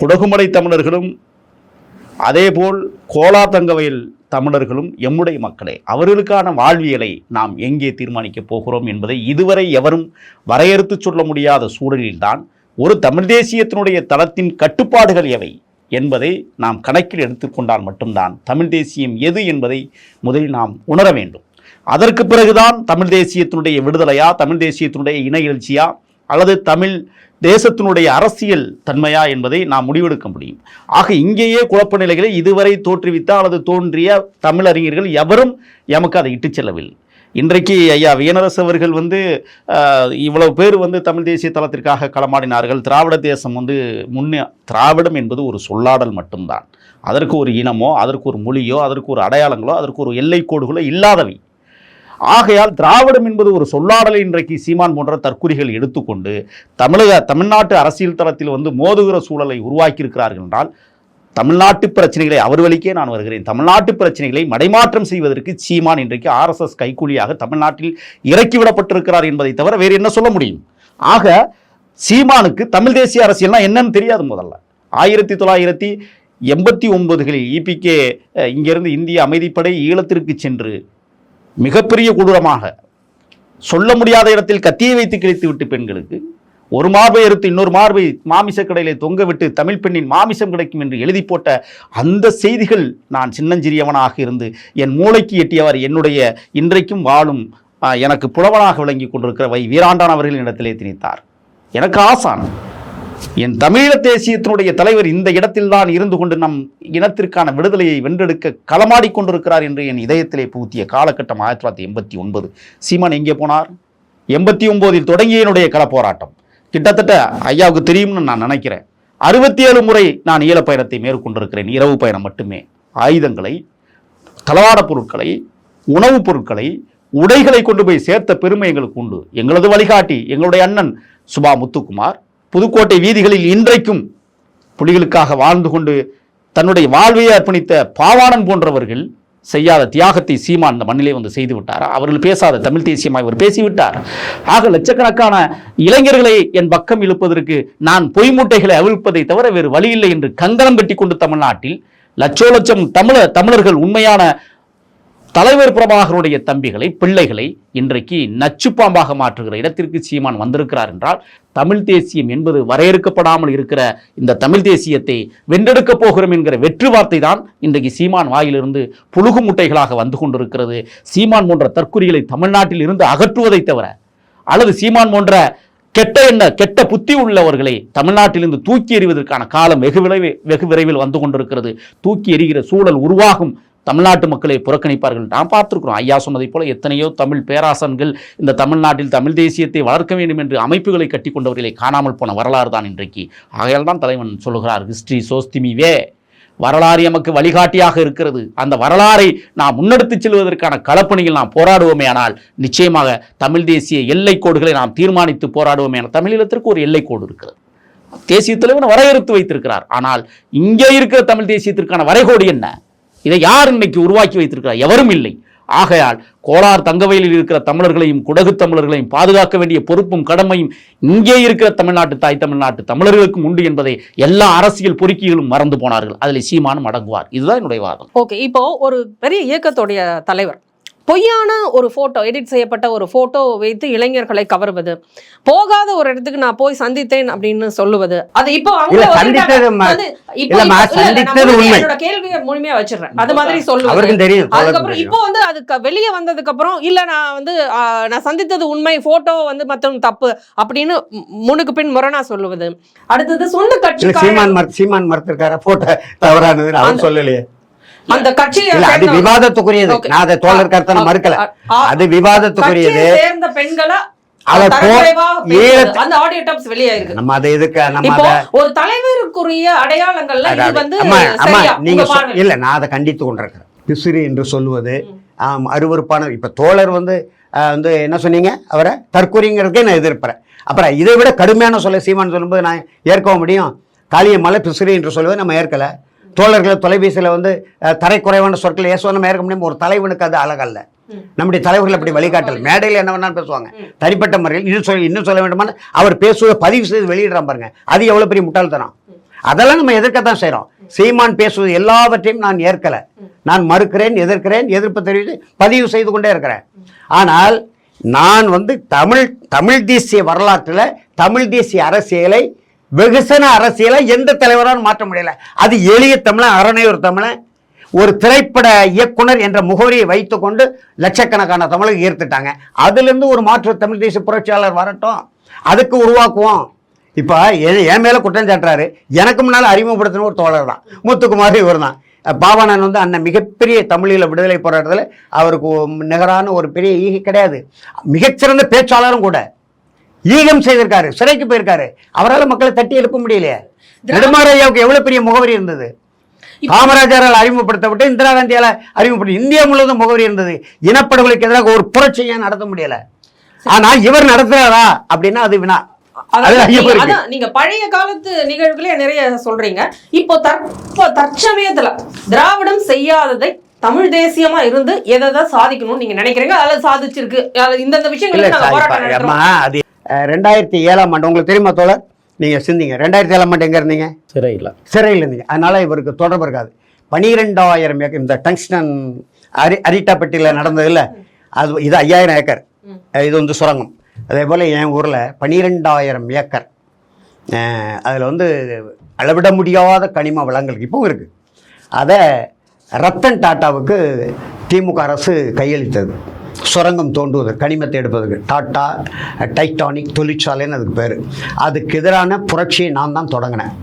குடகுமலை தமிழர்களும் அதேபோல் கோலா தங்கவயல் தமிழர்களும் எம்முடைய மக்களே. அவர்களுக்கான வாழ்வியலை நாம் எங்கே தீர்மானிக்கப் போகிறோம் என்பதை இதுவரை எவரும் வரையறுத்து சொல்ல முடியாத சூழலில்தான் ஒரு தமிழ் தேசியத்தினுடைய தளத்தின் கட்டுப்பாடுகள் எவை என்பதை நாம் கணக்கில் எடுத்துக்கொண்டால் மட்டும்தான் தமிழ் தேசியம் எது என்பதை முதலில் நாம் உணர வேண்டும். அதற்கு பிறகுதான் தமிழ் தேசியத்தினுடைய விடுதலையா, தமிழ் தேசியத்தினுடைய இன எழுச்சியா, அல்லது தமிழ் தேசத்தினுடைய அரசியல் தன்மையா என்பதை நாம் முடிவெடுக்க முடியும். ஆக இங்கேயே குழப்ப நிலைகளை இதுவரை தோற்றுவித்த அல்லது தோன்றிய தமிழறிஞர்கள் எவரும் எமக்கு அதை இட்டுச் செல்லவில்லை. இன்றைக்கு ஐயா வீனரசு அவர்கள் இவ்வளவு பேர் தமிழ் தேசிய தளத்திற்காக களமாடினார்கள். திராவிட தேசம் திராவிடம் என்பது ஒரு சொல்லாடல் மட்டும்தான். அதற்கு ஒரு இனமோ, அதற்கு ஒரு மொழியோ, அதற்கு ஒரு அடையாளங்களோ, அதற்கு ஒரு எல்லை கோடுகளோ இல்லாதவை. ஆகையால் திராவிடம் என்பது ஒரு சொல்லாடலை இன்றைக்கு சீமான் போன்ற தற்குறிகள் எடுத்துக்கொண்டு தமிழ்நாட்டு அரசியல் தளத்தில் மோதுகிற சூழலை உருவாக்கியிருக்கிறார்கள் என்றால் தமிழ்நாட்டு பிரச்சனைகளை அவர் வழிக்கே நான் வருகிறேன். தமிழ்நாட்டு பிரச்சனைகளை மடைமாற்றம் செய்வதற்கு சீமான் இன்றைக்கு RSS கைக்கூலியாக தமிழ்நாட்டில் இறக்கிவிடப்பட்டிருக்கிறார் என்பதை தவிர வேறு என்ன சொல்ல முடியும்? ஆக சீமானுக்கு தமிழ் தேசிய அரசியல்னா என்னன்னு தெரியாது. முதல்ல 1989 EPK இங்கிருந்து இந்திய அமைதிப்படை ஈழத்திற்கு சென்று மிகப்பெரிய கொடூரமாக சொல்ல முடியாத இடத்தில் கத்தியை வைத்து கிழித்து விட்டு பெண்களுக்கு ஒரு மார்பை எடுத்து இன்னொரு மார்பை மாமிச கடையிலே தொங்க விட்டு தமிழ் பெண்ணின் மாமிசம் கிடைக்கும் என்று எழுதி போட்ட அந்த செய்திகள் நான் சின்னஞ்சிறியவனாக இருந்து என் மூளைக்கு எட்டியவர் என்னுடைய இன்றைக்கும் வாழும் எனக்கு புலவனாக விளங்கி கொண்டிருக்கிற வீராண்டான் அவர்களின் இடத்திலே திணித்தார். எனக்கு ஆசான். என் தமிழீழ தேசியத்தினுடைய தலைவர் இந்த இடத்தில்தான் இருந்து கொண்டு நம் இனத்திற்கான விடுதலையை வென்றெடுக்க களமாடி கொண்டிருக்கிறார் என்று என் இதயத்திலே புகுத்திய காலகட்டம் 1989. சீமான் எங்கே போனார்? 89 தொடங்கிய என்னுடைய களப்போராட்டம் கிட்டத்தட்ட ஐயாவுக்கு தெரியும்னு நான் நினைக்கிறேன். 67 முறை நான் ஈழ பயணத்தை மேற்கொண்டிருக்கிறேன். இரவு பயணம் மட்டுமே. ஆயுதங்களை, தளவாட பொருட்களை, உணவுப் பொருட்களை, உடைகளை கொண்டு போய் சேர்த்த பெருமை எங்களுக்கு உண்டு. எங்களது வழிகாட்டி எங்களுடைய அண்ணன் சுபா முத்துக்குமார் புதுக்கோட்டை வீதிகளில் இன்றைக்கும் புலிகளுக்காக வாழ்ந்து கொண்டு தன்னுடைய வாழ்வையை அர்ப்பணித்த பாவாணன் போன்றவர்கள் செய்யாத தியாகத்தை சீமான் இந்த மண்ணிலே செய்து விட்டார். அவர்கள் பேசாத தமிழ் தேசியமாய் அவர் பேசிவிட்டார். ஆக லட்சக்கணக்கான இளைஞர்களை என் பக்கம் இழுப்பதற்கு நான் பொய் மூட்டைகளை அவிழ்ப்பதை தவிர வேறு வழியில்லை என்று கங்கணம் கட்டி கொண்டு தமிழ்நாட்டில் லட்சம் தமிழர்கள் உண்மையான தலைவர் பிரபாகருடைய தம்பிகளை, பிள்ளைகளை இன்றைக்கு நச்சுப்பாம்பாக மாற்றுகிற இடத்திற்கு சீமான் வந்திருக்கிறார் என்றால் தமிழ் தேசியம் என்பது வரையறுக்கப்படாமல் இருக்கிற இந்த தமிழ் தேசியத்தை வென்றெடுக்கப் போகிறோம் என்கிற வெற்று வார்த்தை தான் இன்றைக்கு சீமான் வாயிலிருந்து புழுகு முட்டைகளாக வந்து கொண்டிருக்கிறது. சீமான் போன்ற தற்குறிகளை தமிழ்நாட்டில் இருந்து அகற்றுவதை தவிர அல்லது சீமான் போன்ற கெட்ட புத்தி உள்ளவர்களை தமிழ்நாட்டிலிருந்து தூக்கி எறிவதற்கான காலம் வெகு விரைவில் வந்து கொண்டிருக்கிறது. தூக்கி எறிகிற சூழல் உருவாகும். தமிழ்நாட்டு மக்களை புறக்கணிப்பார்கள். நாம் பார்த்திருக்கிறோம். ஐயா சொன்னதைப் போல எத்தனையோ தமிழ் பேராசன்கள் இந்த தமிழ்நாட்டில் தமிழ் தேசியத்தை வளர்க்க வேண்டும் என்று அமைப்புகளை கட்டி கொண்டவர்களை காணாமல் போன வரலாறு தான் இன்றைக்கு. ஆகையால் தான் தலைவன் சொல்லுகிறார், ஹிஸ்டரி சோஸ்திமிவே, வரலாறு எமக்கு வழிகாட்டியாக இருக்கிறது. அந்த வரலாறை நாம் முன்னெடுத்துச் செல்வதற்கான களப்பணியில் நாம் போராடுவோமே ஆனால் நிச்சயமாக தமிழ் தேசிய எல்லை கோடுகளை நாம் தீர்மானித்து போராடுவோமே ஆனால் தமிழீழத்திற்கு ஒரு எல்லை கோடு இருக்கிறது. தேசிய தலைவன் வரையறுத்து வைத்திருக்கிறார். ஆனால் இங்கே இருக்கிற தமிழ் தேசியத்திற்கான வரைகோடு என்ன? இதை யார் இன்னைக்கு உருவாக்கி வைத்திருக்கிறார்? எவரும் இல்லை. ஆகையால் கோலார் தங்கவயலில் இருக்கிற தமிழர்களையும் குடகு தமிழர்களையும் பாதுகாக்க வேண்டிய பொறுப்பும் கடமையும் இங்கே இருக்கிற தாய் தமிழ்நாட்டு தமிழர்களுக்கும் உண்டு என்பதை எல்லா அரசியல் பொறுக்கிகளும் மறந்து போனார்கள். அதில் சீமானும் அடங்குவார். இதுதான் என்னுடைய வாதம். ஓகே, இப்போ ஒரு பெரிய இயக்கத்துடைய தலைவர் பொய்யான ஒரு போட்டோ, எடிட் செய்யப்பட்ட ஒரு போட்டோ வைத்து இளைஞர்களை கவர்வது, போகாத ஒரு இடத்துக்கு நான் போய் சந்தித்தேன் அப்படின்னு சொல்லுவது, அது இப்போ கேள்வியை முழுமையா வச்சிடறேன். அது மாதிரி சொல்லுவது. அதுக்கப்புறம் இப்போ அதுக்கு வெளியே வந்ததுக்கு அப்புறம் இல்ல நான் சந்தித்தது உண்மை, போட்டோ மத்தவங்க தப்பு அப்படின்னு முன்னுக்கு பின் முரணா சொல்லுவது. அடுத்தது சொந்த கட்சி சீமான் மறுத்திருக்காரு போட்டோ தவறானது அவர் சொல்லலையே. அந்த கட்சியை அது விவாதத்துக்குரியது. நான் அதை தோழர் கருத்தை மறுக்கல. அது விவாதத்துக்குரியது. சேர்ந்த பெண்களை ஒரு தலைவருக்குரிய அடையாளங்கள்ல இல்ல, நான் அதை கண்டித்து கொண்டிருக்கிறேன். பிசுறு என்று சொல்லுவது அருவருப்பான. இப்ப தோழர் என்ன சொன்னீங்க, அவரை தற்கொலைங்கிறதுக்கே நான் எதிர்ப்பேன். அப்புறம் இதை விட கடுமையான சொல்ல சீமான் சொல்லும்போது நான் ஏற்கவும் முடியும். காளியம்மாளை பிசிறி என்று சொல்லுவது நம்ம ஏற்கலை. தோழர்களை தொலைபேசியில் வந்து தரைக்குறைவான சொற்களை ஏசுவ நம்ம ஏற்க முடியும். ஒரு தலைவனுக்கு அது அழகல்ல. நம்முடைய தலைவர்கள் அப்படி வழிகாட்டல். மேடையில் என்ன வேணாலும் பேசுவாங்க. தனிப்பட்ட முறையில் இன்னும் சொல்ல வேண்டுமான அவர் பேசுவதை பதிவு செய்து வெளியிடுறான் பாருங்க, அது எவ்வளோ பெரிய முட்டாள்தனம். அதெல்லாம் நம்ம எதிர்க்கத்தான் செய்கிறோம். சீமான் பேசுவது எல்லாவற்றையும் நான் ஏற்கலை, நான் மறுக்கிறேன், எதிர்க்கிறேன், எதிர்ப்பு தெரிவித்து பதிவு செய்து கொண்டே இருக்கிறேன். ஆனால் நான் வந்து தமிழ் தேசிய வரலாற்றில் தமிழ் தேசிய அரசியலை, வெகுசன அரசியலை எந்த தலைவராலும் மாற்ற முடியல. அது எளிய தமிழன், அறநேர் தமிழன், ஒரு திரைப்பட இயக்குனர் என்ற முகவரியை வைத்துக்கொண்டு லட்சக்கணக்கான தமிழக ஈர்த்துட்டாங்க. அதுலேருந்து ஒரு மாற்று தமிழ் தேசிய புரட்சியாளர் வரட்டும், அதுக்கு உருவாக்குவோம். இப்போ என் மேலே குற்றம் சாட்டுறாரு. எனக்கு முன்னால் அறிமுகப்படுத்தின ஒரு தோழர் தான் முத்துக்குமார், இவர் தான். பாவாணன் வந்து அண்ணன் மிகப்பெரிய தமிழீழ விடுதலை போராட்டத்தில் அவருக்கு நிகரான ஒரு பெரிய ஈகை கிடையாது. மிகச்சிறந்த பேச்சாளரும் கூட. ஈகம் செய்திருக்காரு, சிறைக்கு போயிருக்காரு. அவரால் மக்களை தட்டி எழுப்ப முடியலையே. நெடுமாறையாவுக்கு எவ்வளவு பெரிய முகவரி இருந்தது. காமராஜரால் அறிமுகப்படுத்தப்பட்டு இந்திரா காந்தியால் அறிமுகப்பட்டு இந்தியா முழுவதும் முகவரி இருந்தது. இனப்படுகொலைக்கு எதிராக ஒரு புரட்சியை நடத்த முடியல. ஆனா இவர் நடத்துறாரா அப்படின்னா அது வினா. நீங்க பழைய காலத்து நிகழ்வுகளே நிறைய சொல்றீங்க. இப்போ தற்சமயத்துல திராவிடம் செய்யாததை தமிழ் தேசியமா இருந்து எதை சாதிக்கணும்னு நீங்க நினைக்கிறீங்க, அதில் சாதிச்சிருக்கு இந்த விஷயங்களுக்கு 2007ஆம் ஆண்டு உங்களுக்கு தெரியுமா தோழர்? நீங்க சிந்திங்க. 2007ஆம் ஆண்டு எங்க இருந்தீங்க? சிறையில் இருந்தீங்க. அதனால இவருக்கு தொடர்பு இருக்காது. 12,000 ஏக்கர் இந்த டங்ஸ்டன் அரிட்டாப்பட்டியில் நடந்தது இல்லை, அது இது 5000 ஏக்கர். இது வந்து சுரங்கம். அதே போல் என் ஊரில் 12,000 ஏக்கர், அதில் வந்து அளவிட முடியாத கனிம வளங்கள் இப்பவும் இருக்குது. அதை ரத்தன் டாட்டாவுக்கு திமுக அரசு கையளித்தது. சுரங்கம் தோண்டுவதற்கு, கனிமத்தை எடுப்பதற்கு. டாட்டா டைட்டானிக் தொழிற்சாலைன்னு அதுக்கு பேர். அதுக்கு எதிரான புரட்சியை நான் தான் தொடங்கினேன்.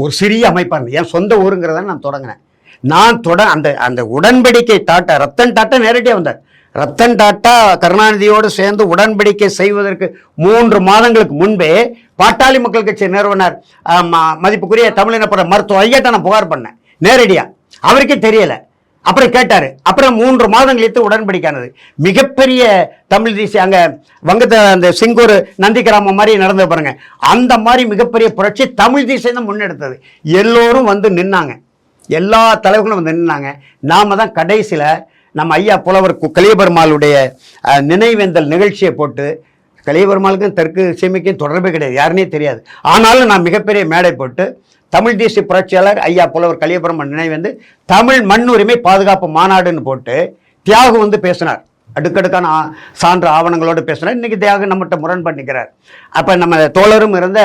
ஒரு சிறிய அமைப்பாக இருந்தது, என் சொந்த ஊருங்கிறத நான் தொடங்கினேன். அந்த உடன்படிக்கை டாட்டா, ரத்தன் டாட்டா நேரடியாக வந்தார். ரத்தன் டாட்டா கருணாநிதியோடு சேர்ந்து உடன்படிக்கை செய்வதற்கு 3 மாதங்களுக்கு முன்பே பாட்டாளி மக்கள் கட்சி நிறுவனர் மதிப்புக்குரிய தமிழினப்பட மருத்துவ ஐயாட்ட நான் புகார் பண்ணேன் நேரடியாக. அவருக்கே தெரியலை. அப்புறம் கேட்டார். அப்புறம் 3 மாதங்களுக்கு உடன்படிக்கானது. மிகப்பெரிய தமிழ் தேசிய அங்கே வங்கத்தை அந்த சிங்கூர் நந்தி கிராமம் மாதிரி நடந்து பாருங்க. அந்த மாதிரி மிகப்பெரிய புரட்சி தமிழ் தேசியம் தான் முன்னெடுத்தது. எல்லோரும் வந்து நின்னாங்க, எல்லா தலைவர்களும் வந்து நின்னாங்க. நாம தான் கடைசியில் நம்ம ஐயா புலவர் கலியபெருமாளுடைய நினைவேந்தல் நிகழ்ச்சியை போட்டு, கலியபெருமாளுக்கும் தெற்கு சீமைக்கும் தொடர்பே கிடையாது, யாருன்னே தெரியாது. ஆனாலும் நான் மிகப்பெரிய மேடை போட்டு தமிழ் தேசிய புரட்சியாளர் ஐயா புலவர் கலியபெருமாள் நினைவேந்து தமிழ் மண்ணுரிமை பாதுகாப்பு மாநாடுன்னு போட்டு தியாகு வந்து பேசினார். அடுக்கடுக்கான சான்று ஆவணங்களோடு பேசினார். இன்றைக்கி தியாகு நம்மகிட்ட முரண்பட்டு நிற்கிறார். அப்போ நம்ம தோழரும் இருந்த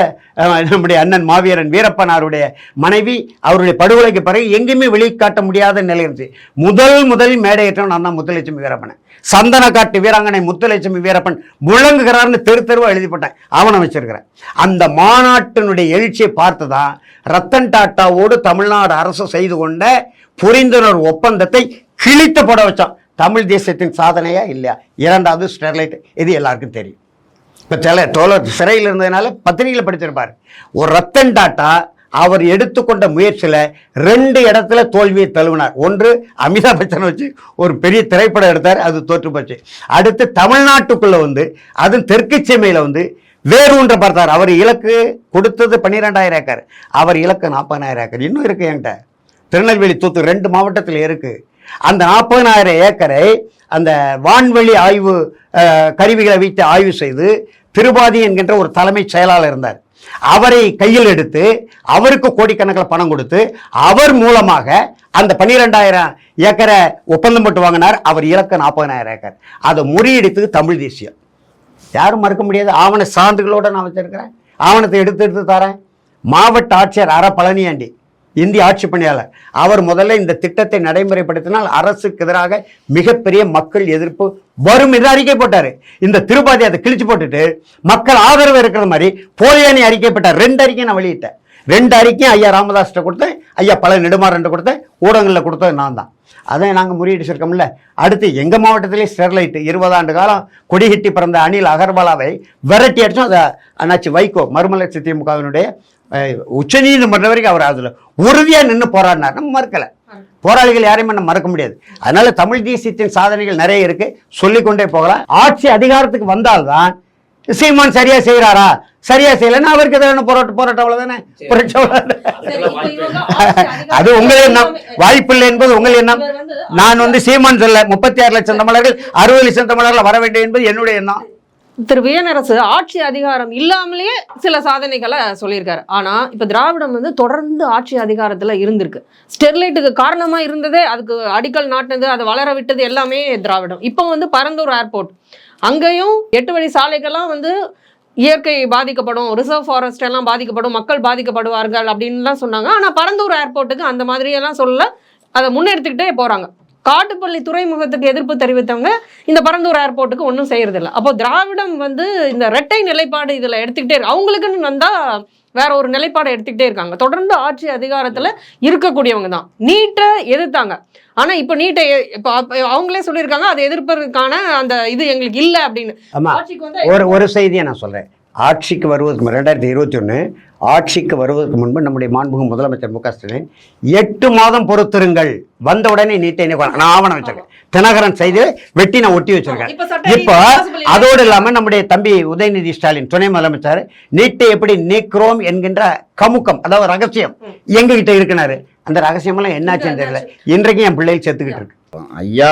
நம்முடைய அண்ணன் மாவீரன் வீரப்பனாருடைய மனைவி அவருடைய படுகொலைக்கு பிறகு எங்கேயுமே வெளிக்காட்ட முடியாத நிலை இருந்துச்சு. முதலில் மேடையேற்றம் நான் தான் முத்துலட்சுமி வீரப்பன். சந்தன காட்டு வீராங்கனை முத்துலட்சுமி வீரப்பன் முழங்குகிறார்னு தெருவாக எழுதிப்பட்டேன், ஆவணம் வச்சிருக்கிறேன். அந்த மாநாட்டினுடைய எழுச்சியை பார்த்து தான் ரத்தன் டாட்டாவோடு தமிழ்நாடு அரசு செய்து கொண்ட புரிந்துணர்வு ஒப்பந்தத்தை கிழித்து போட வச்சோம். தமிழ் தேசியத்தின் சாதனையா இல்லையா? 2வது ஸ்டெர்லைட், இது எல்லாருக்கும் தெரியும். இப்போ தோழர் சிறையில் இருந்ததுனால பத்திரிகையில் படிச்சிருப்பார். ஒரு ரத்தன் டாட்டா அவர் எடுத்துக்கொண்ட முயற்சியில் 2 இடத்துல தோல்வியை தழுவினார். ஒன்று அமிதாப் பச்சனை வச்சு ஒரு பெரிய திரைப்படம் எடுத்தார், அது தோற்று போச்சு. அடுத்து தமிழ்நாட்டுக்குள்ளே வந்து அதுவும் தெற்கு சீமையில் வந்து வேறு ஒன்றை பார்த்தார். அவர் இலக்கு கொடுத்தது 12,000 ஏக்கர், அவர் இலக்கு 40,000 ஏக்கர். இன்னும் இருக்கு என்கிட்ட. திருநெல்வேலி, தூத்துக்குடி 2 மாவட்டத்தில் இருக்கு. அந்த 40,000 ஏக்கரை அந்த வான்வெளி ஆய்வு கருவிகளை வைத்து ஆய்வு செய்து திருபாதி என்கின்ற ஒரு தலைமைச் செயலாளர் இருந்தார். அவரை கையில் எடுத்து அவருக்கு கோடிக்கணக்கில் பணம் கொடுத்து அவர் மூலமாக அந்த 12,000 ஏக்கரை ஒப்பந்தம் போட்டு வாங்கினார். அவர் இலக்கு 40,000 ஏக்கர். அதை முறியடித்து தமிழ் தேசியம். யாரும் மறுக்க முடியாது. ஆவண சான்றுகளோடு நான் வச்சிருக்கிறேன். ஆவணத்தை எடுத்து தரேன். மாவட்ட ஆட்சியர் அற பழனியாண்டி, இந்திய ஆட்சி பணியாளர், அவர் முதல்ல இந்த திட்டத்தை நடைமுறைப்படுத்தினால் அரசுக்கு எதிராக மிகப்பெரிய மக்கள் எதிர்ப்பு வரும் என்று அறிக்கை போட்டார். இந்த திருப்பாதி அதை கிழிச்சு போட்டுட்டு மக்கள் ஆதரவு இருக்கிற மாதிரி போலியானி அறிக்கை போட்டார். 2 அறிக்கை நான் வெளியிட்டேன். 2 அறிக்கையும் ஐயா ராமதாஸ்கிட்ட கொடுத்தேன், ஐயா பல நெடுமாறன் கொடுத்தேன், ஊடகங்களில் கொடுத்தது நான் தான். அதை நாங்கள் முறியடிச்சிருக்கோம்ல. அடுத்து எங்கள் மாவட்டத்திலே ஸ்டெர்லைட் 20 ஆண்டு காலம் கொடிகட்டி பிறந்த அனில் அகர்வாலாவை விரட்டி அடித்தோம். அதை அண்ணாச்சி வைகோ மறுமலர்ச்சி திமுகவினுடைய உச்சநீதிமன்றம் வரைக்கும் அவர் அதில் உறுதியாக நின்று போராடினார். நம்ம மறுக்கலை. போராளிகள் யாரையுமே நம்ம மறக்க முடியாது. அதனால தமிழ் தேசியத்தின் சாதனைகள் நிறைய இருக்கு, சொல்லிக்கொண்டே போகலாம். ஆட்சி அதிகாரத்துக்கு வந்தால்தான் சீமான் சரியா செய்யறாரா, சரியா செய்யலன்னா அவருக்கு எதிரான போராட்டம் அவ்வளவுதானே. அது உங்கள் எண்ணம், வாய்ப்பில்லை என்பது உங்கள் எண்ணம். நான் சீமான் சொல்ல 36 லட்சம் தமிழர்கள் 60 லட்சம் தமிழர்கள் வர வேண்டும் என்பது என்னுடைய எண்ணம். திரு வியனரசு ஆட்சி அதிகாரம் இல்லாமலேயே சில சாதனைகளை சொல்லியிருக்காரு. ஆனா இப்ப திராவிடம் தொடர்ந்து ஆட்சி அதிகாரத்துல இருந்திருக்கு. ஸ்டெர்லைட்டுக்கு காரணமா இருந்ததே, அதுக்கு அடிக்கல் நாட்டினது, அதை வளர விட்டது எல்லாமே திராவிடம். இப்போ பரந்தூர் ஏர்போர்ட், அங்கேயும் 8 வழி சாலைகள்லாம் இயற்கை பாதிக்கப்படும், ரிசர்வ் ஃபாரஸ்ட் எல்லாம் பாதிக்கப்படும், மக்கள் பாதிக்கப்படுவார்கள் அப்படின்லாம் சொன்னாங்க. ஆனா பரந்தூர் ஏர்போர்ட்டுக்கு அந்த மாதிரி எல்லாம் சொல்ல, அதை முன்னெடுத்துக்கிட்டே போறாங்க. காட்டுப்பள்ளி துறைமுகத்துக்கு எதிர்ப்பு தெரிவித்தவங்க இந்த பரந்தூர் ஏர்போர்ட்டுக்கு ஒன்றும் செய்யறதில்லை. அப்போ திராவிடம் இந்த இரட்டை நிலைப்பாடு இதுல எடுத்துக்கிட்டே இருக்கு. அவங்களுக்குன்னு வந்தா வேற ஒரு நிலைப்பாடை எடுத்துக்கிட்டே இருக்காங்க. தொடர்ந்து ஆட்சி அதிகாரத்துல இருக்கக்கூடியவங்க தான் நீட்டை எதிர்த்தாங்க. ஆனா இப்ப நீட்டை இப்ப அவங்களே சொல்லியிருக்காங்க, அதை எதிர்ப்பதற்கான அந்த இது எங்களுக்கு இல்லை அப்படின்னு. ஒரு செய்தியை நான் சொல்றேன். ஆட்சிக்கு வருவதற்கு 2021 ஆட்சிக்கு வருவதற்கு முன்பு நம்முடைய மாண்புமிகு முதலமைச்சர் மு க ஸ்டாலின் 8 மாதம் பொறுத்திருங்கள், வந்த உடனே நீட்டை நான் ஆவணம் வச்சிருக்கேன், தினகரன் செய்தி வெட்டி நான் ஒட்டி வச்சிருக்கேன். இப்போ அதோடு இல்லாம நம்முடைய தம்பி உதயநிதி ஸ்டாலின் துணை முதலமைச்சர் நீட்டை எப்படி நீக்கிறோம் என்கின்ற கமுக்கம், அதாவது ரகசியம் எங்ககிட்ட இருக்கிறாரு. அந்த ரகசியமெல்லாம் என்னாச்சுன்னு தெரியல. இன்றைக்கு என் பிள்ளைகள் செத்துக்கிட்டு இருக்கு. ஐயா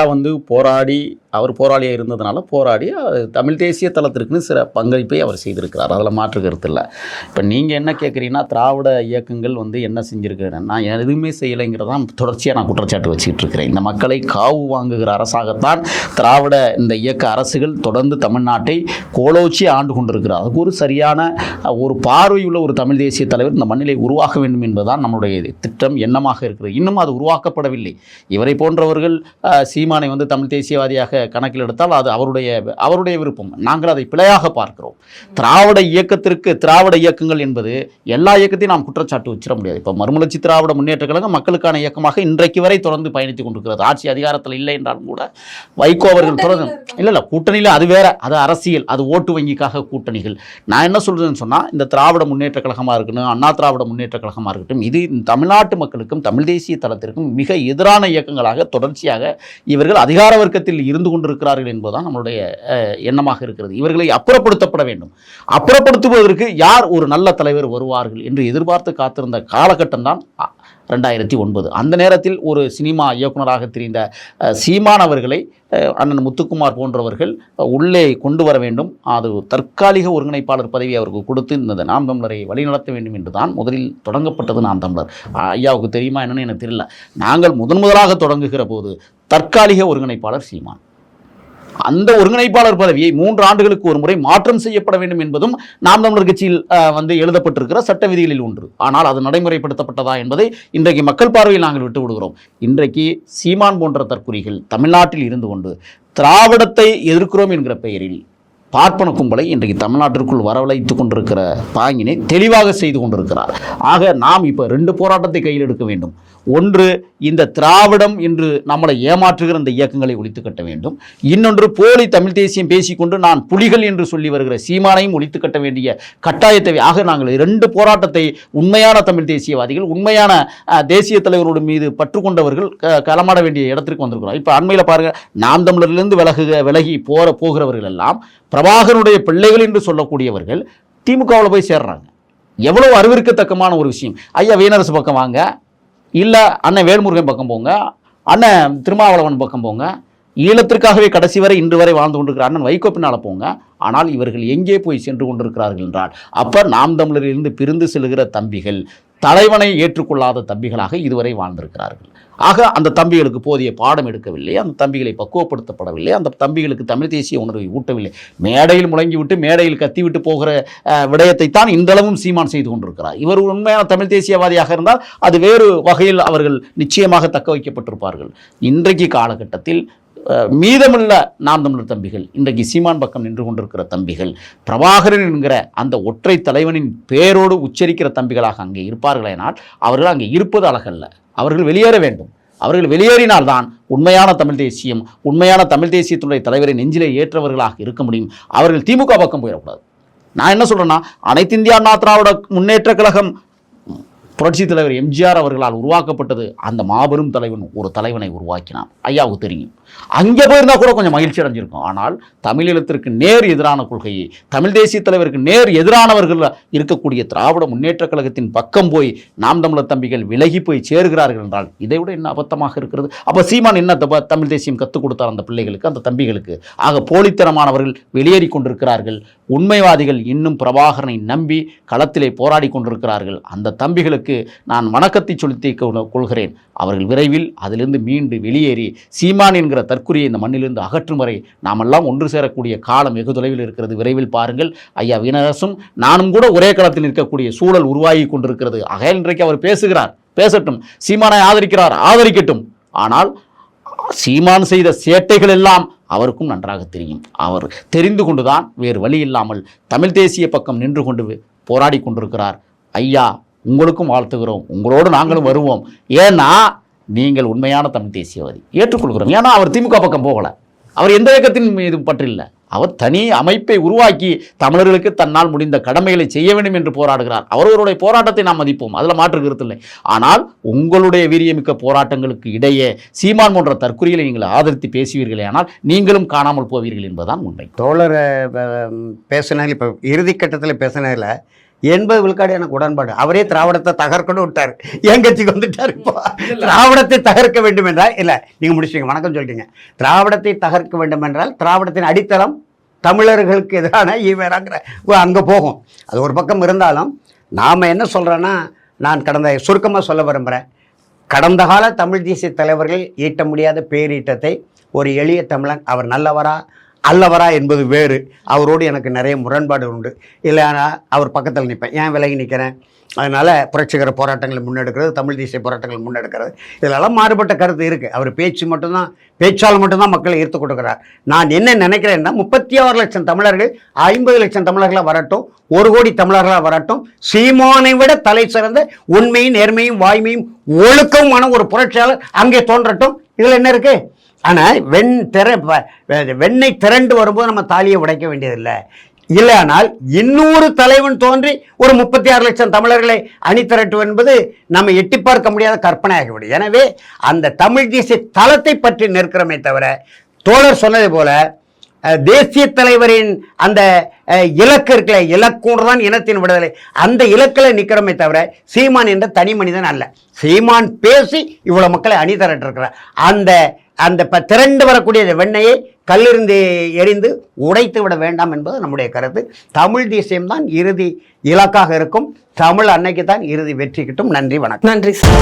போராடி, அவர் போராளியாக இருந்ததுனால போராடி தமிழ் தேசிய தளத்திற்குன்னு சில பங்களிப்பை அவர் செய்திருக்கிறார். அதில் மாற்று கருத்து இல்லை. இப்போ நீங்கள் என்ன கேட்குறீங்கன்னா, திராவிட இயக்கங்கள் என்ன செஞ்சுருக்கிறேன், நான் எதுவுமே செய்யலைங்கிறதான் தொடர்ச்சியாக நான் குற்றச்சாட்டு வச்சுக்கிட்டு இருக்கிறேன். இந்த மக்களை காவு வாங்குகிற அரசாகத்தான் திராவிட இந்த இயக்க அரசுகள் தொடர்ந்து தமிழ்நாட்டை கோலோச்சி ஆண்டு கொண்டிருக்கிறார். அதுக்கு ஒரு சரியான ஒரு பார்வையுள்ள ஒரு தமிழ் தேசிய தலைவர் இந்த மண்ணிலை உருவாக்க வேண்டும் என்பதுதான் நம்முடைய திட்டம், எண்ணமாக இருக்கிறது. இன்னும் அது உருவாக்கப்படவில்லை. இவரை போன்றவர்கள் சீமானை தமிழ் தேசியவாதியாக கணக்கில் எடுத்தால் அது அவருடைய விருப்பம். நாங்கள் அதை பிழையாக பார்க்கிறோம். திராவிட இயக்கங்கள் என்பது எல்லா இயக்கத்தையும் நாம் குற்றச்சாட்டு வச்சிட முடியாது. இப்போ மறுமலர்ச்சி திராவிட முன்னேற்ற கழகம் மக்களுக்கான இயக்கமாக இன்றைக்கு வரை தொடர்ந்து பயணித்துக் கொண்டிருக்கிறது. ஆட்சி அதிகாரத்தில் இல்லை என்றாலும் கூட வைகோ அவர்கள் தொடர்ந்து இல்லை கூட்டணியில், அது வேற, அது அரசியல், அது ஓட்டு வங்கிக்காக கூட்டணிகள். நான் என்ன சொல்றேன்னு சொன்னா, இந்த திராவிட முன்னேற்ற கழகமாக இருக்கட்டும், அண்ணா திராவிட முன்னேற்ற கழகமாக இருக்கட்டும், இது தமிழ்நாட்டு மக்களுக்கும் தமிழ் தேசிய தளத்திற்கும் மிக எதிரான இயக்கங்களாக தொடர்ச்சியாக இவர்கள் அதிகார வர்க்கத்தில் இருந்து கொண்டிருக்கிறார்கள் என்பதுதான் நம்மளுடைய எண்ணமாக இருக்கிறது. இவர்களை அப்புறப்படுத்தப்பட வேண்டும். அப்புறப்படுத்துவதற்கு யார் ஒரு நல்ல தலைவர் வருவார்கள் என்று எதிர்பார்த்து காத்திருந்த காலகட்டம் தான் 2009. அந்த நேரத்தில் ஒரு சினிமா இயக்குனராக தெரிந்த சீமான் அவர்களை அண்ணன் முத்துக்குமார் போன்றவர்கள் உள்ளே கொண்டு வர வேண்டும். அது தற்காலிக ஒருங்கிணைப்பாளர் பதவி அவருக்கு கொடுத்து இந்த நாம் தமிழரை வழிநடத்த வேண்டும் என்று தான் முதலில் தொடங்கப்பட்டது நாம் தமிழர். ஐயாவுக்கு தெரியுமா என்னன்னு எனக்கு தெரியல. நாங்கள் முதலாக தொடங்குகிற போது தற்காலிக ஒருங்கிணைப்பாளர் சீமான். அந்த ஒருங்கிணைப்பாளர் பதவியை 3 ஆண்டுகளுக்கு ஒரு முறை மாற்றம் செய்யப்பட வேண்டும் என்பதும் நாம் தமிழர் கட்சியில் எழுதப்பட்டிருக்கிற சட்ட விதிகளில் ஒன்று. ஆனால் அது நடைமுறைப்படுத்தப்பட்டதா என்பதை இன்றைக்கு மக்கள் பார்வையில் நாங்கள் விட்டு விடுகிறோம். இன்றைக்கு சீமான் போன்ற தற்குறிகள் தமிழ்நாட்டில் இருந்து கொண்டு திராவிடத்தை எதிர்க்கிறோம் என்கிற பெயரில் பார்ப்பன கும்பலை இன்றைக்கு தமிழ்நாட்டிற்குள் வரவழைத்துக் கொண்டிருக்கிற பாங்கினை தெளிவாக செய்து கொண்டிருக்கிறார். ஆக நாம் இப்போ 2 போராட்டத்தை கையில் எடுக்க வேண்டும். ஒன்று, இந்த திராவிடம் என்று நம்மளை ஏமாற்றுகிற இந்த இயக்கங்களை ஒழித்து கட்ட வேண்டும். இன்னொன்று, போலி தமிழ் தேசியம் பேசிக்கொண்டு நான் புலிகள் என்று சொல்லி வருகிற சீமானையும் ஒழித்து கட்ட வேண்டிய கட்டாயத்தை. ஆக நாங்கள் 2 போராட்டத்தை உண்மையான தமிழ் தேசியவாதிகள், உண்மையான தேசிய தலைவரோடு மீது பற்று கொண்டவர்கள் களமாட வேண்டிய இடத்திற்கு வந்திருக்கிறோம். இப்போ அண்மையில் பாருங்கள், நாம் தமிழரிலிருந்து விலகி போகிறவர்கள் எல்லாம் பிரபாகரனுடைய பிள்ளைகள் என்று சொல்லக்கூடியவர்கள் திமுகவில் போய் சேர்றாங்க. எவ்வளவு அறிவிற்கத்தக்கமான ஒரு விஷயம். ஐயா வீனரசு பக்கம் வாங்க, இல்லை அண்ணன் வேல்முருகன் பக்கம் போங்க, அண்ணன் திருமாவளவன் பக்கம் போங்க, ஈழத்திற்காகவே கடைசி வரை இன்று வரை வாழ்ந்து கொண்டிருக்கிற அண்ணன் வைகோ பின்னால் போங்க. ஆனால் இவர்கள் எங்கே போய் சென்று கொண்டிருக்கிறார்கள் என்றால், அப்போ நாம் தமிழரிலிருந்து பிரிந்து செல்கிற தம்பிகள் தலைவனை ஏற்றுக்கொள்ளாத தம்பிகளாக இதுவரை வாழ்ந்திருக்கிறார்கள். ஆக அந்த தம்பிகளுக்கு போதிய பாடம் எடுக்கவில்லை, அந்த தம்பிகளை பக்குவப்படுத்தப்படவில்லை, அந்த தம்பிகளுக்கு தமிழ் தேசிய உணர்வை ஊட்டவில்லை. மேடையில் முழங்கிவிட்டு மேடையில் கத்திவிட்டு போகிற விடயத்தை தான் இந்தளவும் சீமான் செய்து கொண்டிருக்கிறார். இவர் உண்மையான தமிழ் தேசியவாதியாக இருந்தால் அது வேறு வகையில் அவர்கள் நிச்சயமாக தக்க வைக்கப்பட்டிருப்பார்கள். இன்றைக்கு காலகட்டத்தில் மீதமுள்ள நாம் தமிழர் தம்பிகள், இன்றைக்கு சீமான் பக்கம் நின்று கொண்டிருக்கிற தம்பிகள், பிரபாகரன் என்கிற அந்த ஒற்றை தலைவனின் பேரோடு உச்சரிக்கிற தம்பிகளாக அங்கே இருப்பார்களேனால் அவர்கள் அங்கே இருப்பது அழகல்ல. அவர்கள் வெளியேற வேண்டும். அவர்கள் வெளியேறினால்தான் உண்மையான தமிழ் தேசியம், உண்மையான தமிழ் தேசியத்துடைய தலைவரை நெஞ்சிலே ஏற்றவர்களாக இருக்க முடியும். அவர்கள் திமுக பக்கம் போயிடக்கூடாது. நான் என்ன சொல்றேன்னா, அனைத்து இந்திய அண்ணா திராவிட முன்னேற்ற கழகம் புரட்சித் தலைவர் எம்ஜிஆர் அவர்களால் உருவாக்கப்பட்டது. அந்த மாபெரும் தலைவன் ஒரு தலைவனை உருவாக்கினான், ஐயாவுக்கு தெரியும். அங்கே போயிருந்தா கூட கொஞ்சம் மகிழ்ச்சி அடைஞ்சிருக்கும். ஆனால் தமிழீழத்திற்கு நேர் எதிரான கொள்கையை, தமிழ் தேசிய தலைவருக்கு நேர் எதிரானவர்கள் இருக்கக்கூடிய திராவிட முன்னேற்ற கழகத்தின் பக்கம் போய் நாம் தமிழர் தம்பிகள் விலகி போய் சேருகிறார்கள் என்றால் இதை விட என்ன அபத்தமாக இருக்கிறது? அப்போ சீமான் என்ன தமிழ் தேசியம் கற்றுக் கொடுத்தார் அந்த பிள்ளைகளுக்கு, அந்த தம்பிகளுக்கு? ஆக போலித்தனமானவர்கள் வெளியேறி கொண்டிருக்கிறார்கள். உண்மைவாதிகள் இன்னும் பிரபாகரனை நம்பி களத்திலே போராடி கொண்டிருக்கிறார்கள். அந்த தம்பிகளுக்கு நான் வணக்கத்தை செலுத்தி கொள்கிறேன். அவர்கள் விரைவில் அதிலிருந்து மீண்டு வெளியேறி சீமான் என்கிற தற்குறியை இந்த மண்ணிலிருந்து அகற்றும் வரை நாமெல்லாம் ஒன்று சேரக்கூடிய காலம் வெகு தொலைவில் இருக்கிறது. விரைவில் பாருங்கள். ஐயா வீனரசும் நானும் கூட ஒரே களத்தில் இருக்கக்கூடிய சூழல் உருவாகி கொண்டிருக்கிறது. ஆகையால் இன்றைக்கு அவர் பேசுகிறார், பேசட்டும். சீமானை ஆதரிக்கிறார், ஆதரிக்கட்டும். ஆனால் சீமான் செய்த சேட்டைகள் எல்லாம் அவருக்கும் நன்றாக தெரியும். அவர் தெரிந்து கொண்டுதான் வேறு வழி இல்லாமல் தமிழ் தேசிய பக்கம் நின்று கொண்டு போராடி கொண்டிருக்கிறார். ஐயா, உங்களுக்கும் வாழ்த்துகிறோம், உங்களோடு நாங்களும் வருவோம். ஏன்னா நீங்கள் உண்மையான தமிழ் தேசியவாதி, ஏற்றுக்கொள்கிறோம். ஏன்னா அவர் திமுக பக்கம் போகலை, அவர் எந்த இயக்கத்தின் மீது பற்றில்லை. அவர் தனி அமைப்பை உருவாக்கி தமிழர்களுக்கு தன்னால் முடிந்த கடமைகளை செய்ய வேண்டும் என்று போராடுகிறார். அவர்களுடைய போராட்டத்தை நாம் மதிப்போம், அதில் மாற்று கருத்தில்லை. ஆனால் உங்களுடைய வீரியமிக்க போராட்டங்களுக்கு இடையே சீமான் போன்ற தற்குறிகளை நீங்கள் ஆதரித்து பேசுவீர்களே, ஆனால் நீங்களும் காணாமல் போவீர்கள் என்பதுதான் உண்மை. தோழர் பேசினார், இப்போ இறுதிக்கட்டத்தில் பேசினதில் 80 விழுக்காடு எனக்கு உடன்பாடு. அவரே திராவிடத்தை தகர்க்கணும் விட்டார், என் கட்சிக்கு வந்துட்டார். இப்போ திராவிடத்தை தகர்க்க வேண்டும் என்றால், இல்லை நீங்கள் முடிச்சிங்க, வணக்கம் சொல்லிட்டீங்க. திராவிடத்தை தகர்க்க வேண்டும் என்றால் திராவிடத்தின் அடித்தளம் தமிழர்களுக்கு எதிரான ஈவேராங்கிற அங்கே போகும். அது ஒரு பக்கம் இருந்தாலும் நாம் என்ன சொல்கிறோன்னா, நான் சுருக்கமாக சொல்ல விரும்புகிறேன். கடந்த கால தமிழ் தேசிய தலைவர்கள் ஈட்ட முடியாத பேரீட்டத்தை ஒரு எளிய தமிழன், அவர் நல்லவரா அல்லவரா என்பது வேறு, அவரோடு எனக்கு நிறைய முரண்பாடு உண்டு. இல்லைனா அவர் பக்கத்தில் நிற்பேன், ஏன் விலகி நிற்கிறேன். அதனால் புரட்சிகர போராட்டங்களை முன்னெடுக்கிறது, தமிழ் தேசிய போராட்டங்களை முன்னெடுக்கிறது, இதெல்லாம் மாறுபட்ட கருத்து இருக்குது. அவர் பேச்சால் மட்டும்தான் மக்களை ஈர்த்து கொடுக்குறார். நான் என்ன நினைக்கிறேன்னா, 36 லட்சம் தமிழர்கள் 50 லட்சம் தமிழர்களாக வரட்டும், 1 கோடி தமிழர்களாக வரட்டும், சீமானை விட தலை சிறந்த உண்மையும் நேர்மையும் வாய்மையும் ஒழுக்கமான ஒரு புரட்சியாளர் அங்கே தோன்றட்டும். இதில் என்ன இருக்குது? ஆனால் வெண்ணெய் திரண்டு வரும்போது நம்ம தாலியை உடைக்க வேண்டியதில்லை. இல்லையானால் இன்னொரு தலைவன் தோன்றி ஒரு 36 லட்சம் தமிழர்களை அணிதிரட்டும் என்பது நம்ம எட்டி பார்க்க முடியாத கற்பனையாகிவிடும். எனவே அந்த தமிழ் தேசிய தளத்தை பற்றி நிற்கிறோமே தவிர, தோழர் சொன்னது போல தேசிய தலைவரின் அந்த இலக்கு இருக்கல, இலக்குதான் இனத்தின் விடுதலை, அந்த இலக்கில் நிற்கிறோமே தவிர சீமான் என்ற தனி மனிதன் அல்ல. சீமான் பேசி இவ்வளவு மக்களை அணிதிரட்டிருக்கிறார். அந்த திரண்டு வரக்கூடிய வெண்ணையை கல்லிருந்து எரிந்து உடைத்து விட வேண்டாம் என்பது நம்முடைய கருத்து. தமிழ் தேசியம்தான் இறுதி இலக்காக இருக்கும். தமிழ் அன்னைக்கு தான் இறுதி வெற்றி கிட்டும். நன்றி, வணக்கம். நன்றி சார்.